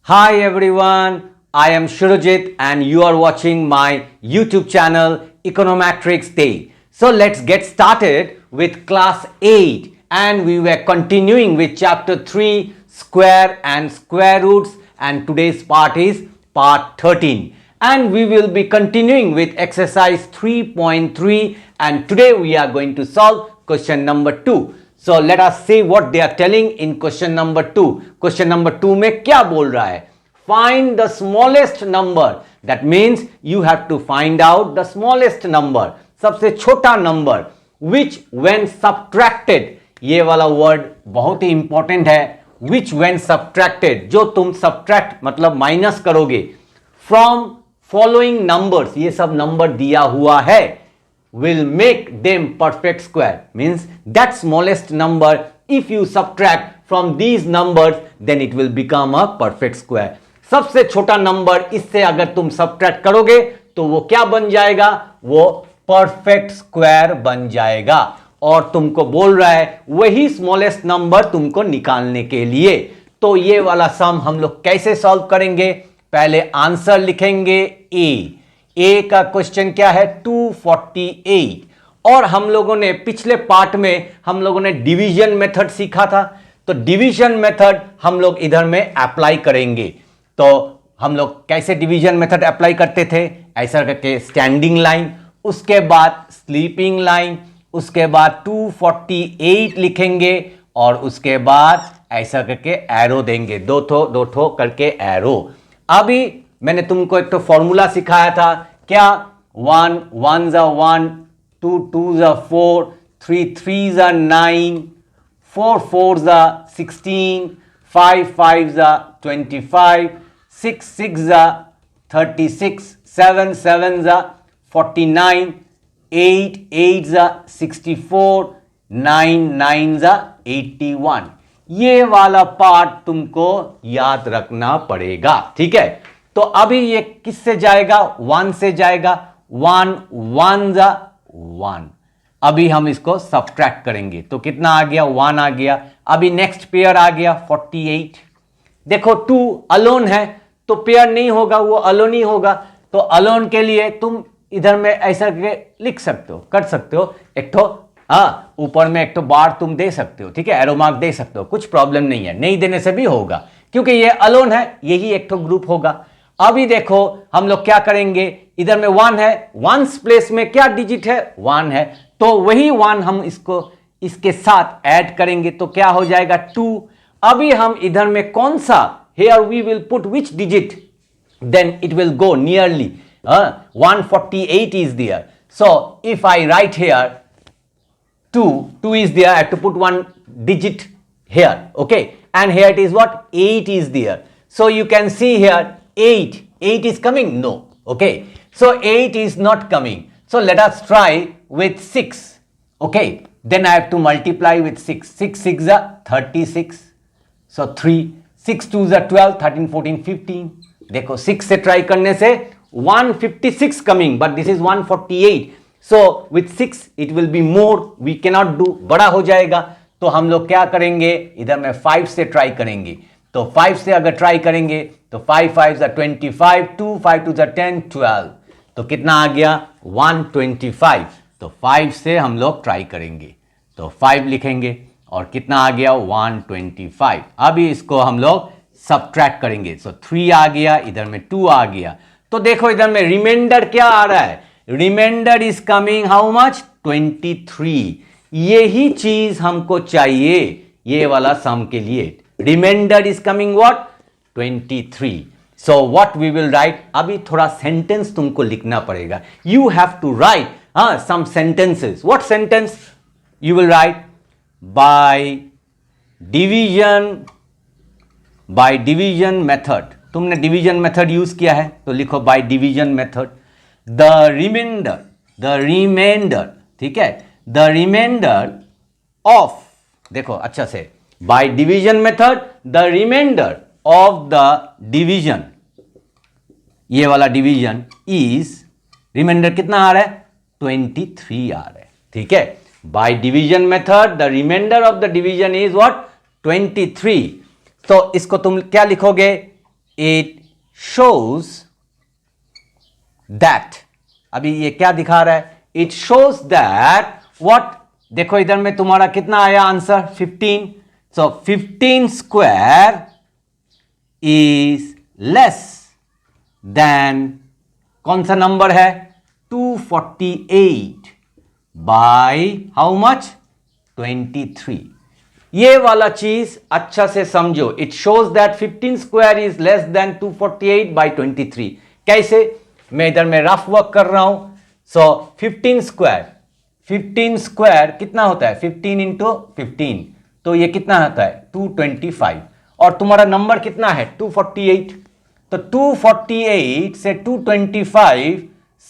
Hi everyone, I am Shurujit and you are watching my YouTube channel Econometrics Day. So let's get started with class 8 and we were continuing with chapter 3 square and square roots and today's part is part 13 and we will be continuing with exercise 3.3 and today we are going to solve question number 2. So let us see what they are telling in question number 2. Question number 2 में क्या बोल रहा है? Find the smallest number. That means you have to find out the smallest number. सबसे छोटा number which when subtracted. ये वाला word बहुत ही important है. Which when subtracted. जो तुम subtract मतलब minus करोगे from following numbers. ये सब number दिया हुआ है. Will make them perfect square. Means that smallest number if you subtract from these numbers then it will become a perfect square. सबसे छोटा नंबर इससे अगर तुम सब्ट्रैक्ट करोगे तो वो क्या बन जाएगा? वो परफेक्ट स्क्वायर बन जाएगा और तुमको बोल रहा है वही स्मॉलेस्ट नंबर तुमको निकालने के लिए. तो ये वाला सम हम लोग कैसे सॉल्व करेंगे? पहले आंसर लिखेंगे ए का क्वेश्चन क्या है? 248 और हम लोगों ने पिछले पार्ट में हम लोगों ने डिवीजन मेथड सीखा था. तो डिवीजन मेथड हम लोग इधर में अप्लाई करेंगे. तो हम लोग कैसे डिवीजन मेथड अप्लाई करते थे? ऐसा करके स्टैंडिंग लाइन, उसके बाद स्लीपिंग लाइन, उसके बाद 248 लिखेंगे और उसके बाद ऐसा करके एरो देंगे, दो ठो करके एरो. अभी मैंने तुमको एक तो फॉर्मूला सिखाया था. क्या? 1 1 जा 1, 2 2 जा 4, 3 3 जा 9, 4 4 जा 16, 5 5 जा 25, 6 6 जा 36, 7 7 जा 49, 8 8 जा 64, 9 9 जा 81. ये वाला पार्ट तुमको याद रखना पड़ेगा. ठीक है. तो अभी ये किससे जाएगा? 1 से जाएगा. 1 1 जा 1. अभी हम इसको सब्ट्रैक्ट करेंगे तो कितना आ गया? 1 आ गया. अभी नेक्स्ट पेयर आ गया 48. देखो 2 अलोन है तो पेयर नहीं होगा, वो अलोन ही होगा. तो अलोन के लिए तुम इधर में ऐसा लिख सकते हो, कर सकते हो. एक तो ऊपर में एक तो बार तुम दे सकते हो. ठीक है, एरो मार्क दे सकते हो, कुछ प्रॉब्लम नहीं है. नहीं देने से भी होगा क्योंकि ये अलोन है, यही एक तो ग्रुप होगा. अभी देखो हम लोग क्या करेंगे? इधर में 1 है, 1s प्लेस में क्या डिजिट है? 1 है. तो वही 1 हम इसको इसके साथ ऐड करेंगे तो क्या हो जाएगा? 2. अभी हम इधर में कौन सा? Here we will put which digit? Then it will go nearly. 148 is there. So if I write here 2 is there, I have to put one digit here. Okay. And here it is what? 8 is there. So you can see here 8 is coming? No. Okay. So 8 is not coming. So let us try with 6. Okay. Then I have to multiply with 6. 6 6 are 36. So 3. 6 2 are 12, 13, 14, 15. देखो 6 से try करने से 156 coming, but this is 148. So with 6 it will be more. We cannot do. बड़ा हो जाएगा. तो हम लोग क्या करेंगे? इधर में 5 से ट्राई करेंगे. तो 5 से अगर ट्राई करेंगे तो 5 5 are 25, 2 5 2 are 10, 12. तो कितना आ गया? 125. तो 5 से हम लोग ट्राई करेंगे तो 5 लिखेंगे और कितना आ गया? 125. अभी इसको हम लोग सब्ट्रैक्ट करेंगे. सो 3 आ गया, इधर में 2 आ गया. तो देखो इधर में रिमाइंडर क्या आ रहा है? Remainder is coming how much? 23. यही चीज हमको चाहिए ये वाला सम के लिए. Remainder is coming what? 23. So what we will write? अभी थोड़ा सेंटेंस तुमको लिखना पड़ेगा. You have to write some sentences. What sentence you will write? by division method. तुमने डिवीजन मेथड यूज किया है तो लिखो by division method. the remainder. ठीक है, the remainder of, देखो अच्छा से, by division method the remainder of the division, ये वाला डिवीजन is, रिमाइंडर कितना आ रहा है? 23 आ रहा है. ठीक है. By division method, the remainder of the division is what? 23. तो इसको तुम क्या लिखोगे? इट शोज दैट, अभी ये क्या दिखा रहा है, इट शोज दैट व्हाट, देखो इधर में तुम्हारा कितना आया answer 15, so 15 square is less then कौन सा नंबर है 248 बाय हाउ मच 23। ये वाला चीज अच्छा से समझो, it shows that 15 square is less than 248 by 23। कैसे, मैं इधर में रफ वर्क कर रहा हूं, सो 15 स्क्वायर कितना होता है 15 इंटू 15, तो ये कितना होता है 225, और तुम्हारा नंबर कितना है 248, तो 248 से 225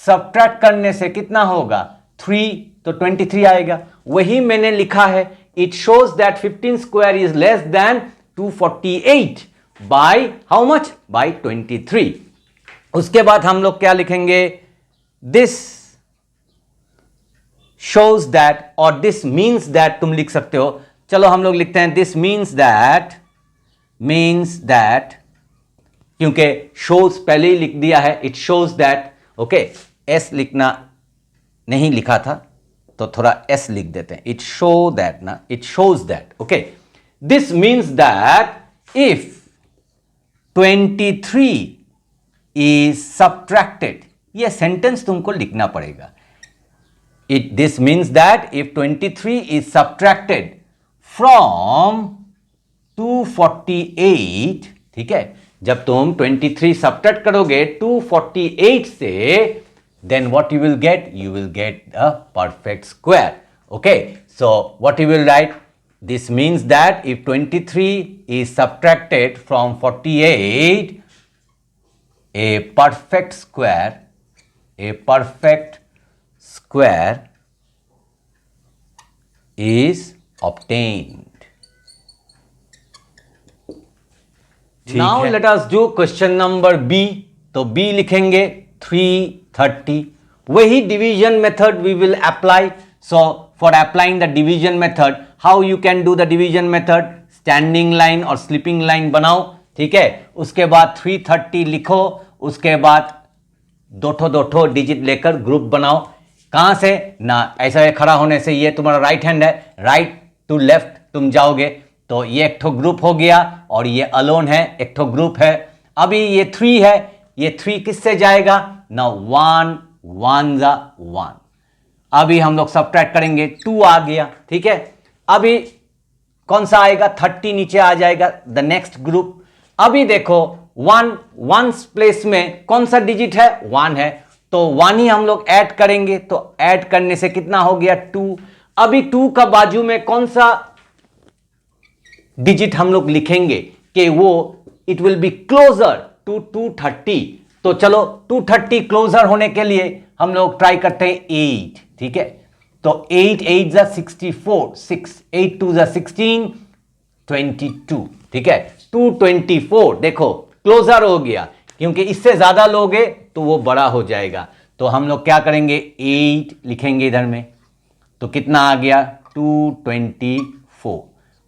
सब्ट्रैक्ट करने से कितना होगा 3, तो 23 आएगा। वही मैंने लिखा है, it shows that 15 square is less than 248 by how much by 23। उसके बाद हम लोग क्या लिखेंगे, दिस शोज दैट, और दिस मीन्स दैट तुम लिख सकते हो, चलो हम लोग लिखते हैं दिस मीन्स दैट, क्योंकि शोज पहले ही लिख दिया है, it shows that, okay, s लिखना नहीं लिखा था तो थोड़ा एस लिख देते हैं, इट शो दैट ना, it shows that, okay, this means that if 23 is subtracted, ये सेंटेंस तुमको लिखना पड़ेगा, this means that if 23 is subtracted from 248, ठीक है, जब तुम 23 सब्ट्रैक्ट करोगे 248 से, then what you will get, you will get a perfect square, okay, so what you will write, this means that if 23 is subtracted from 48, a perfect square is obtained. Now let us do question number B, तो B लिखेंगे 330, वही division method we will apply, so for applying the division method, how you can do the division method, standing line और sleeping line बनाओ, ठीक है, उसके बाद 330 लिखो, उसके बाद दो ठो डिजिट लेकर ग्रुप बनाओ, कहां से ना, ऐसा खड़ा होने से, ये तुम्हारा राइट हैंड है, राइट टू लेफ्ट तुम जाओगे, तो ये एक ठो ग्रुप हो गया, और ये अलोन है, एक ठो ग्रुप है, अभी ये 3 है, ये 3 किससे जाएगा ना, 1 1 जा 1, अभी हम लोग सब्ट्रैक्ट करेंगे 2 आ गया, ठीक है, अभी कौन सा आएगा 30 नीचे आ जाएगा, द नेक्स्ट ग्रुप, अभी देखो 1 प्लेस में कौन सा डिजिट है 1 है, तो 1 ही हम लोग ऐड करेंगे, तो ऐड करने से कितना हो गया 2, अभी 2 का बाजू में कौन सा डिजिट हम लोग लिखेंगे कि वो it will be closer to 230, तो चलो 230 क्लोजर होने के लिए हम लोग ट्राई करते हैं 8, ठीक है, तो 8 8 जा 64, 6 8 2 जा 16, 22, ठीक है, 224, देखो क्लोजर हो गया, क्योंकि इससे ज्यादा लोगे तो वो बड़ा हो जाएगा, तो हम लोग क्या करेंगे 8 लिखेंगे इधर में, तो कितना आ गया 224,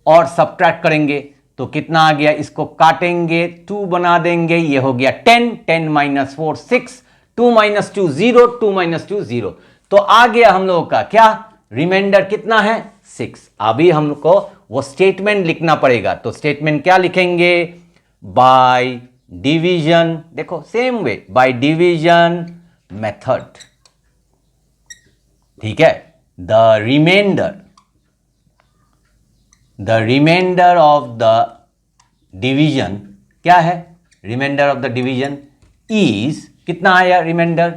और सब्ट्रैक्ट करेंगे तो कितना आ गया, इसको काटेंगे 2 बना देंगे, ये हो गया 10 10 - 4 6, 2 - 2 0, 2 - 2 0, तो आ गया हम लोगों का क्या रिमाइंडर कितना है 6। अभी हमको वो स्टेटमेंट लिखना पड़ेगा, तो स्टेटमेंट क्या लिखेंगे, बाय डिवीजन, देखो same way by division method, ठीक है, the remainder of the division क्या है, remainder of the division is कितना आया रिमाइंडर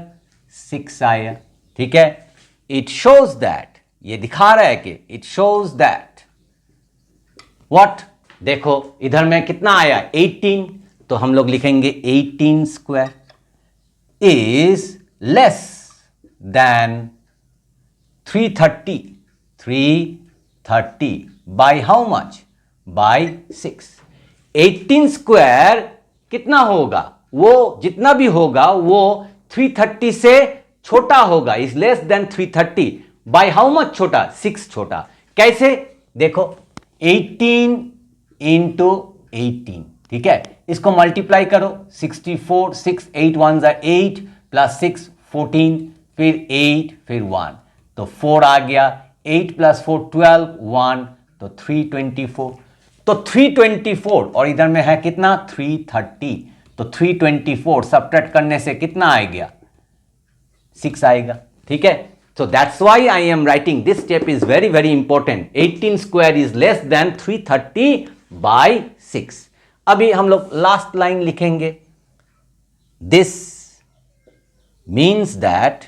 6 आया, ठीक है, इट शोज दैट, ये दिखा रहा है कि इट शोज दैट व्हाट, देखो इधर में कितना आया 18, तो हम लोग लिखेंगे 18 square is less than 330 by how much, by 6। 18 square कितना होगा, वो जितना भी होगा वो 330 से छोटा होगा, is less than 330 by how much, छोटा 6 छोटा, कैसे देखो 18 × 18, ठीक है, इसको मल्टीप्लाई करो 64, 6 8 1 8 प्लस 6 14, फिर 8 फिर 1, तो 4 आ गया, 8 प्लस 4 12, 1, तो 324, तो 324 और इधर में है कितना 330, तो 324 सब्ट्रैक्ट करने से कितना आ गया 6 आएगा, ठीक है। So that's why I am writing this step is very very important. 18 square is less than 330 by 6. अभी हम लोग लास्ट लाइन लिखेंगे. This means that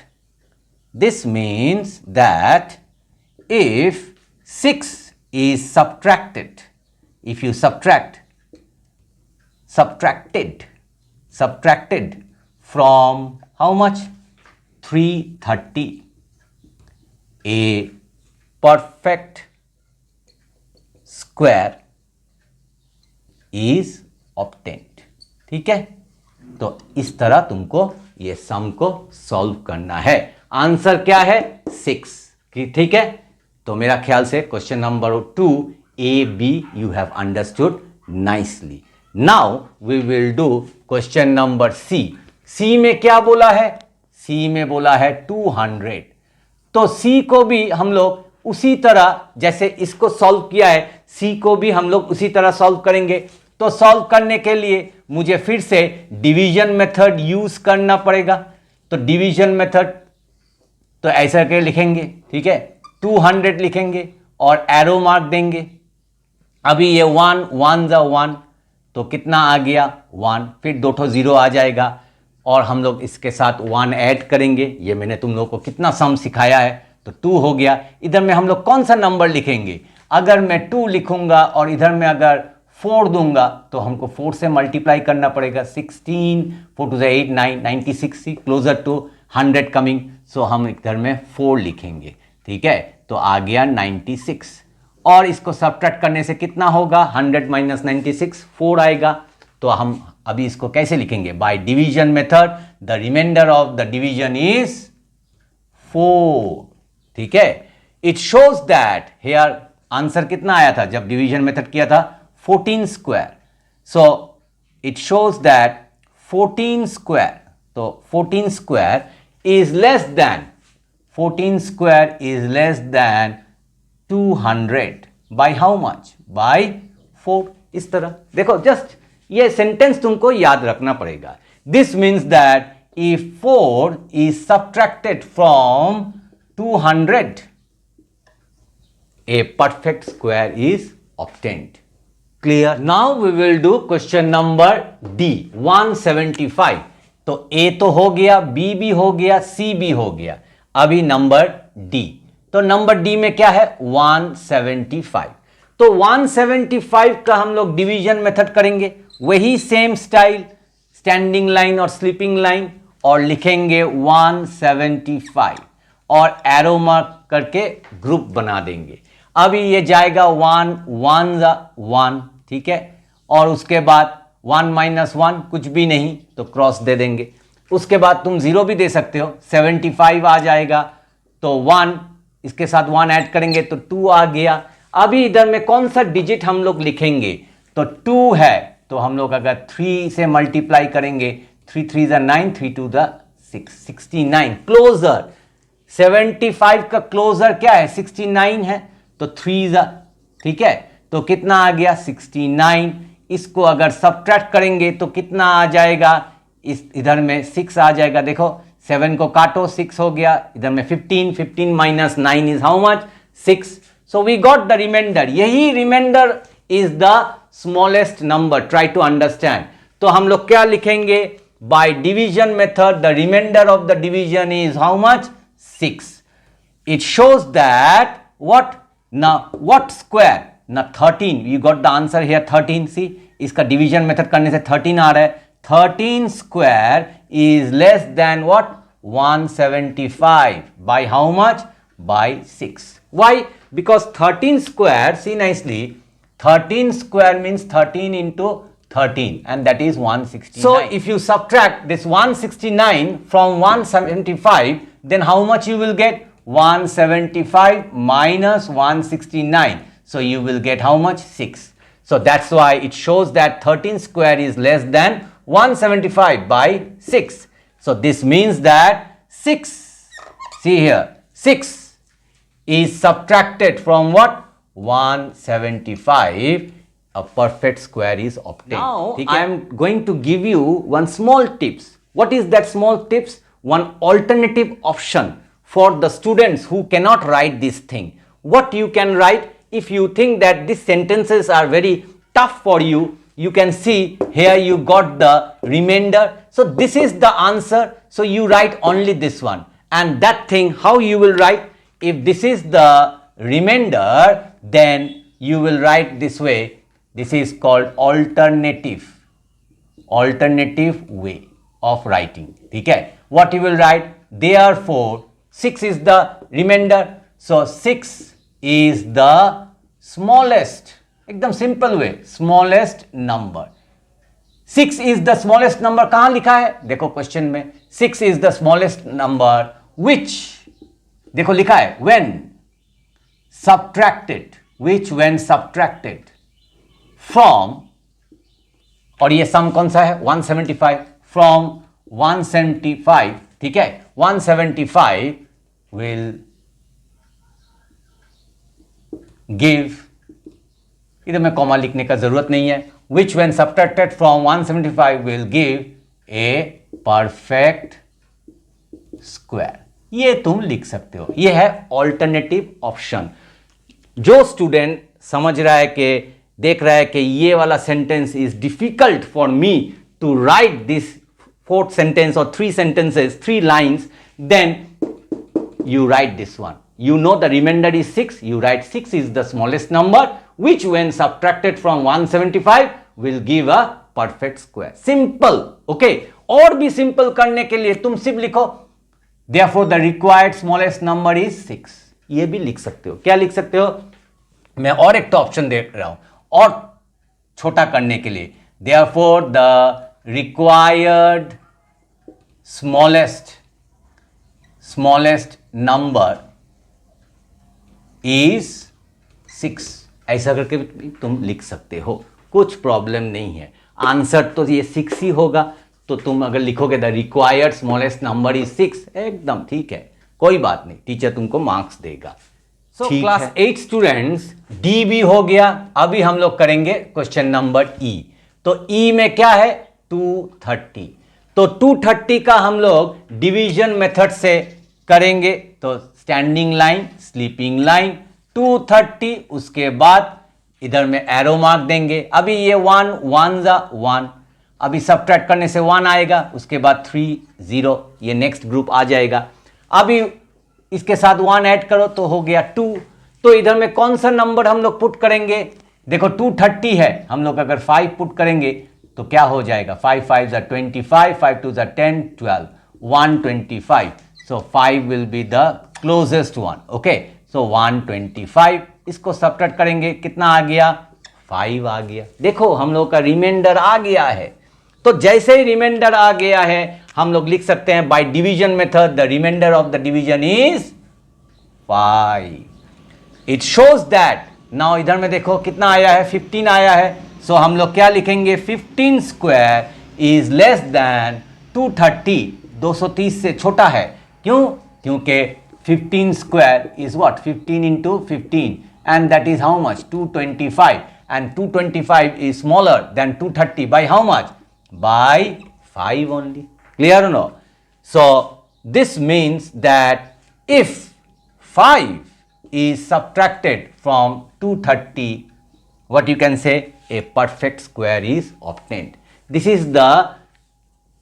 if 6 is subtracted, if you subtracted from how much 330, a perfect square is obtained. ठीक है, तो इस तरह तुमको ये सम को सॉल्व करना है. आंसर क्या है 6. ठीक है, तो मेरा ख्याल से question number 2 A B you have understood nicely. Now we will do question number C. C में क्या बोला है, C में बोला है 200. तो C को भी हम लोग उसी तरह जैसे इसको सॉल्व किया है, C को भी हम लोग उसी तरह सॉल्व करेंगे. तो सॉल्व करने के लिए मुझे फिर से डिवीजन मेथड यूज करना पड़ेगा. तो डिवीजन मेथड तो ऐसा करके लिखेंगे, ठीक है, 200 लिखेंगे और एरो मार्क देंगे. अभी ये 1 1 जा 1, तो कितना आ गया 1, फिर 2 0 आ जाएगा और हम लोग इसके साथ 1 ऐड करेंगे. ये मैंने तुम लोग को कितना सम सिखाया है, तो 2 हो गया. इधर में हम लोग कौन सा नंबर लिखेंगे, अगर मैं 2 लिखूंगा और इधर में अगर 4 दूंगा तो हमको 4 से मल्टीप्लाई करना पड़ेगा. 16 4 2 8 9 96 क्लोजर टू 100 कमिंग. सो हम इधर में 4 लिखेंगे, ठीक है, तो आ गया 96 और इसको सब्ट्रैक्ट करने से कितना होगा 100 माइनस 96 4 आएगा. तो हम अभी इसको कैसे लिखेंगे, by division method. The remainder of the division is 4. ठीक है, it shows that here answer कितना आया था जब डिवीजन मेथड किया था 14 square. So it shows that 14 square, तो 14 square is less than 200 by how much, by 4. इस तरह देखो, जस्ट ये सेंटेंस तुमको याद रखना पड़ेगा. This means that if 4 is subtracted from 200, a perfect square is obtained. Clear? Now we will do question number D, 175. तो A तो हो गया, B भी हो गया, C भी हो गया. अभी नंबर D. तो नंबर D में क्या है 175. तो 175 का हम लोग डिवीजन मेथड करेंगे, वही सेम स्टाइल, स्टैंडिंग लाइन और स्लीपिंग लाइन, और लिखेंगे 175 और एरो मार्क करके ग्रुप बना देंगे. अभी ये जाएगा 1 1 1, ठीक है, और उसके बाद 1 माइनस 1 कुछ भी नहीं, तो क्रॉस दे देंगे. उसके बाद तुम 0 भी दे सकते हो, 75 आ जाएगा, तो 1 इसके साथ 1 ऐड करेंगे तो 2 आ गया. अभी इधर में कौन सा डिजिट हम लोग लिखेंगे, तो 2 है, तो हम लोग अगर 3 से मल्टीप्लाई करेंगे, 3 3 जा 9, 3 2 जा 6, 69. क्लोजर 75 का क्लोजर क्या है 69 है, तो 3 जा, ठीक है, तो कितना आ गया 69. इसको अगर सब्ट्रैक्ट करेंगे तो कितना आ जाएगा, इस इधर में 6 आ जाएगा. देखो 7 को काटो, 6 हो गया, इधर में 15, 15 minus 9 is how much 6. So we got the remainder. यही remainder is the smallest number. Try to understand. तो हम लोग क्या लिखेंगे, by division method the remainder of the division is how much 6. It shows that what, now what square, ना 13, you got the answer here 13. see, इसका division method करने से 13 आ रहा है. 13 square is less than what 175 by how much, by 6. why, because 13 square, see nicely, 13 square means 13 into 13 and that is 169. So if you subtract this 169 from 175, then how much you will get, 175 minus 169. So you will get how much, 6. So that's why it shows that 13 square is less than 175 by 6. So this means that 6, see here, 6 is subtracted from what? 175. A perfect square is obtained. Now I am going to give you one small tips. What is that small tips? One alternative option for the students who cannot write this thing. What you can write if you think that these sentences are very tough for you? You can see here you got the remainder. So this is the answer. So you write only this one. And that thing, how you will write? If this is the remainder, then you will write this way. This is called alternative way of writing. Okay? What you will write? Therefore, 6 is the remainder. So 6 is the smallest. एकदम simple way. Smallest number. 6 is the smallest number. कहाँ लिखा है? देखो question में 6 is the smallest number which, देखो लिखा है when subtracted, which when subtracted from, और ये सम कौन सा है? 175 from 175. ठीक है, 175 will give, इधर में कॉमा लिखने का जरूरत नहीं है, which when subtracted from 175 will give a perfect square. ये तुम लिख सकते हो. ये है ऑल्टरनेटिव ऑप्शन. जो स्टूडेंट समझ रहा है कि देख रहा है कि ये वाला sentence is difficult for me to write this fourth sentence और 3 sentences, 3 lines, then you write this one. You know the remainder is 6. You write 6 is the smallest number which when subtracted from 175 will give a perfect square. Simple. Okay. और भी simple करने के लिए तुम सिर्फ लिखो therefore the required smallest number is 6. ये भी लिख सकते हो. क्या लिख सकते हो? मैं और एक तो ऑप्शन दे रहा हूं और छोटा करने के लिए. therefore the required smallest number is 6. ऐसा करके भी तुम लिख सकते हो. कुछ प्रॉब्लम नहीं है. आंसर तो ये 6 ही होगा. तो तुम अगर लिखोगे the required smallest number is 6, एकदम ठीक है, कोई बात नहीं, टीचर तुमको मार्क्स देगा. सो क्लास 8 स्टूडेंट्स, डी भी हो गया. अभी हम लोग करेंगे क्वेश्चन नंबर ई. तो ई में क्या है? 230. तो 230 का हम लोग डिवीजन मेथड से करेंगे. तो स्टैंडिंग लाइन, स्लीपिंग लाइन, 230. उसके बाद इधर में एरो मार्क देंगे. अभी ये 1 1 जा 1, अभी सब्ट्रैक्ट करने से 1 आएगा. उसके बाद 3 0, ये नेक्स्ट ग्रुप आ जाएगा. अभी इसके साथ 1 ऐड करो तो हो गया 2. तो इधर में कौन सा नंबर हम लोग पुट करेंगे? देखो 230 है, हम लोग अगर 5 पुट करेंगे तो क्या हो जाएगा? 5 5 जा 25, 5 2 जा 10 12, 125. So 5 will be the closest one. Okay, so 125. इसको सब्ट्रैक्ट करेंगे, कितना आ गया? 5 आ गया. देखो हम लोग का रिमाइंडर आ गया है. तो जैसे ही रिमाइंडर आ गया है हम लोग लिख सकते हैं by division method the remainder of the division is 5. It shows that, now इधर में देखो कितना आया है? 15 आया है. सो हम लोग क्या लिखेंगे? 15 स्क्वायर इज लेस देन 230. 230 से छोटा है. क्यों? क्योंकि 15 square is what? 15 into 15 and that is how much? 225. And 225 is smaller than 230 by how much? By 5 only. Clear or no? So this means that if 5 is subtracted from 230, what you can say? A perfect square is obtained. This is the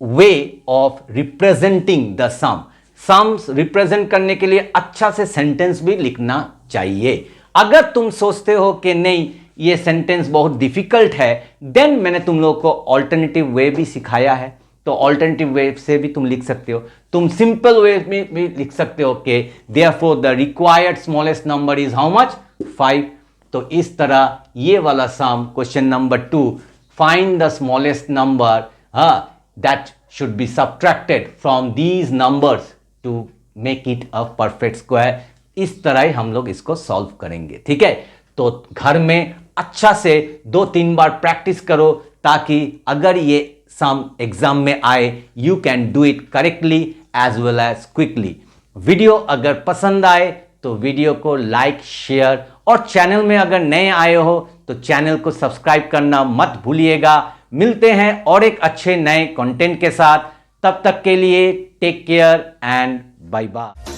way of representing the sum. Sums represent करने के लिए अच्छा से sentence भी लिखना चाहिए. अगर तुम सोचते हो कि नहीं ये सेंटेंस बहुत डिफिकल्ट है, देन मैंने तुम लोग को ऑल्टरनेटिव वे भी सिखाया है. तो ऑल्टरनेटिव वे से भी तुम लिख सकते हो. तुम सिंपल वे में भी लिख सकते हो कि therefore the required smallest number is how much? 5. तो इस तरह ये वाला sum question number 2, find the smallest number that should be subtracted from these numbers to make it a perfect square. इस तरह ही हम लोग इसको सॉल्व करेंगे. ठीक है, तो घर में अच्छा से 2-3 बार प्रैक्टिस करो ताकि अगर ये सम एग्जाम में आए you can do it correctly as well as quickly. Video अगर पसंद आए तो वीडियो को लाइक शेयर और चैनल में अगर नए आए हो तो चैनल को सब्सक्राइब करना मत भूलिएगा। मिलते हैं और एक अच्छे नए कंटेंट के साथ, तब तक के लिए take care and bye bye.